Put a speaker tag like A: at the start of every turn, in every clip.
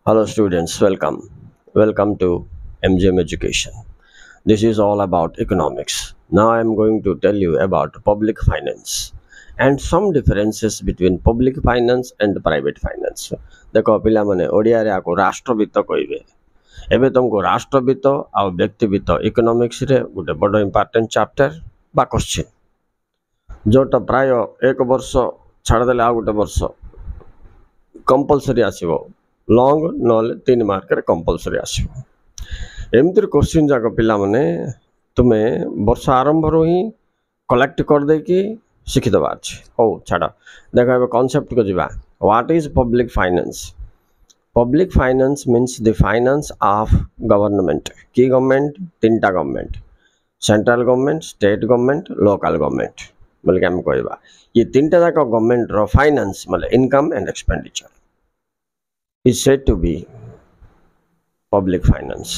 A: Hello students, welcome. Welcome to MGM Education. This is all about economics. Now I am going to tell you about public finance and some differences between public finance and private finance. देखो पिला माने ओडिया रे आको राष्ट्रवित्त कहबे एबे तुमको राष्ट्रवित्त आ व्यक्तिवित्त economics रे गोटे बड़ इंपोर्टेंट चैप्टर बा क्वेश्चन जोटा प्राय एक वर्ष छाड़ देले आ गोटे वर्ष कंपलसरी आसीबो लॉन्ग नॉले 3 मार्क रे कंपलसरी आसीबो एमतिर क्वेश्चन जाक पिला माने तुमे वर्ष आरंभ रो ही कलेक्ट कर दे कि शिखि दबा अछि ओ छाड़ा देखो एबे कांसेप्ट को जिबा what is public finance public finance means the finance of government की गवर्नमेंट तीनटा government central government state government local government बोल के हम कहबा ये तीनटा जाक गवर्नमेंट रो फाइनेंस मतलब income and expenditure is said to be public finance,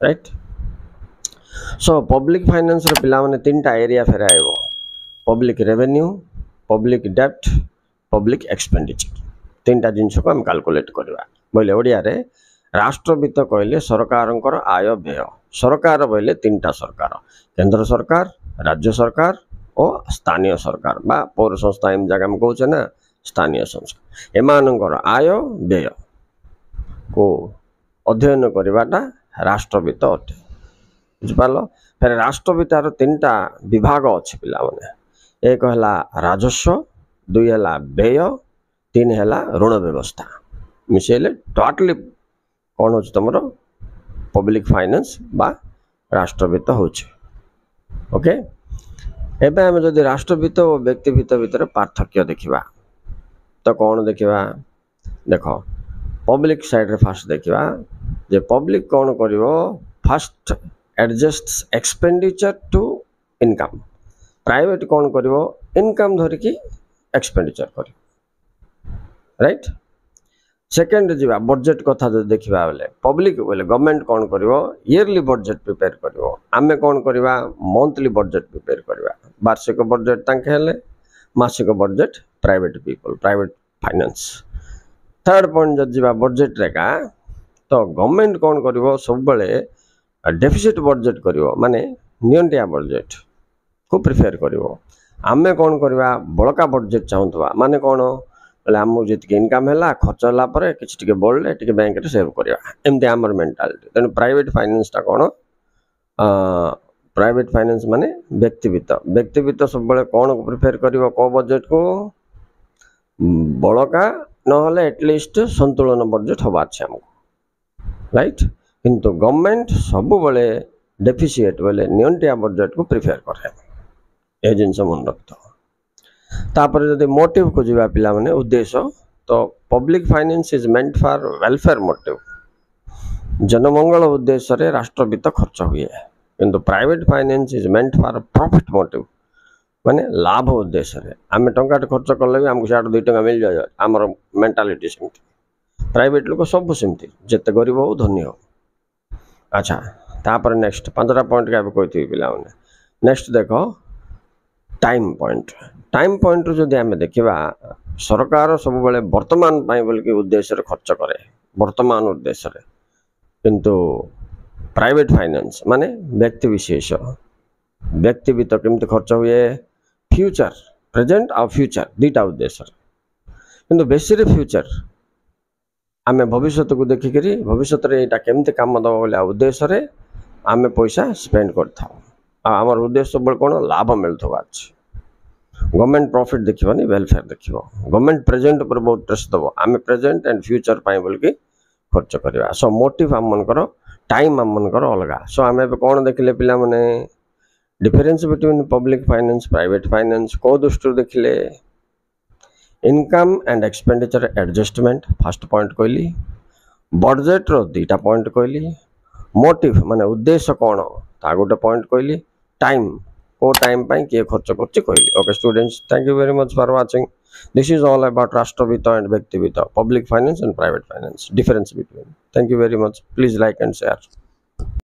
A: right? So public finance रे पिला माने तीनटा एरिया फेर आइबो पब्लिक रेवेन्यू पब्लिक डेब्ट पब्लिक एक्सपेंडिचर तीनटा जिंस को हम कैलकुलेट करबा बोले ओडिया रे राष्ट्रवित्त कहले सरकारंकर आय व्यय सरकार बोले तीनटा सरकार केंद्र सरकार राज्य सरकार और स्थानीय सरकार बा पौर संस्था एम जगह में कहउछ ना स्थानीय संस्था एमानंकर आय व्यय को अध्ययन करवाटा राष्ट्रवित्त अटे बुझिपाल फिर राष्ट्रवित्तार तीनटा विभाग अच्छे पिला माने एक है राजस्व दुई है व्यय तीन है ऋण व्यवस्था मिसेले टोटली कौन हो तुम पब्लिक फाइनेंस बा राष्ट्रवित्त हो ओके एबे हम जदि राष्ट्रवित्त और व्यक्तिवित्त भितर पार्थक्य देखिबा तो कौन देखिबा देखो पब्लिक साइड रे फास्ट देखिबा जे पब्लिक कौन करिवो first adjusts expenditure to income private कौन करिवो इनकम धरि की एक्सपेंडिचर करिवो राइट सेकंड जिबा बजट कथा जो देखिबा बेले पब्लिक बोले गवर्नमेंट कौन करिवो ईयरली बजट प्रिपेयर करिवो आमे कौन करिवा मंथली बजट प्रिपेयर करिवा वार्षिक बजट तांके हेले मासिक budget private people private finance third point जब जीवा बजट रेखा तो गवर्नमेंट कौन करिवो सब बेले डेफिसिट बजट करिवो माने नियंटिया बजट को प्रिफेयर करिवो आमे कौन करवा बड़का बजट चाहूथवा माने कौन बोले आम जी इनकम है खर्च होला परे किछ टिके बढ़ले टिके बैंक रे सेव करवा एमती आमर मेंटालिटी तेणु प्राइवेट फाइनेंस टा कौन प्राइवेट फाइनेंस माने व्यक्तिवित्त सब बेले कौन प्रिफेयर करिवो को बजट को बड़का नहले एटलिस्ट संतुलन बजट हवा अच्छे हमको राइट किंतु गवर्नमेंट सब बेले डेफिसिट बोले नियंटिया बजट को प्रिफेयर करे ए जिनस मन रखत तापर जदि मोटिव को जीवा पिला माने उद्देश्य तो public finance is meant for welfare motive जनमंगल उद्देश्य रे राष्ट्रवित्त खर्च हुए किंतु private finance is meant for profit motive माने लाभ उद्देश्य रे आमे टंका खर्च करले भी हमको 2 टंका मिल जाय हमर मेंटालिटी सेमती प्राइवेट लोक सब सेमती जते गरीब हो धनी हो अच्छा तापर नेक्स्ट 15 पॉइंट का कहती पिला माने नेक्स्ट देखो टाइम पॉइंट जदि आमे देखिबा सरकार सब बेले वर्तमान पाई बोल के उद्देश्य रे खर्च करे वर्तमान उद्देश्य रे किंतु प्राइवेट फाइनेंस माने व्यक्ति विशेष व्यक्तिवित्त केमती खर्च हुए फ्यूचर प्रेजेंट और फ्यूचर दीटा उद्देश्य किंतु बेसी रे फ्यूचर आमे भविष्य को देखिकरी भविष्य रे एटा केमती काम दबा बोले उद्देश्य रे आमे पैसा स्पेंड करथाओ आमर उद्देश्य बोल कोन लाभ मिलथवा अछि गवर्नमेंट प्रॉफिट देखिबनी वेलफेयर देखिबो गवर्नमेंट प्रेजेंट पर बहुत ट्रस्ट दबो आमे प्रेजेंट एंड फ्यूचर पाई बोल के खर्च करबा सो मोटिव हम मन करो टाइम हम मन करो अलगा सो आमे कोन देखले पिला माने difference between public finance private finance को दृष्टि देखिले income and expenditure adjustment first point कहली बजट रो दीटा पॉइंट कहली मोटिव माने उद्देश्य कौन ता गोटे पॉइंट कहली टाइम को टाइम पाई के खर्च करछि कहली okay students thank you very much for watching this is all about राष्ट्रवित्त एंड व्यक्तिवित्त public finance and private finance difference between thank you very much please like and share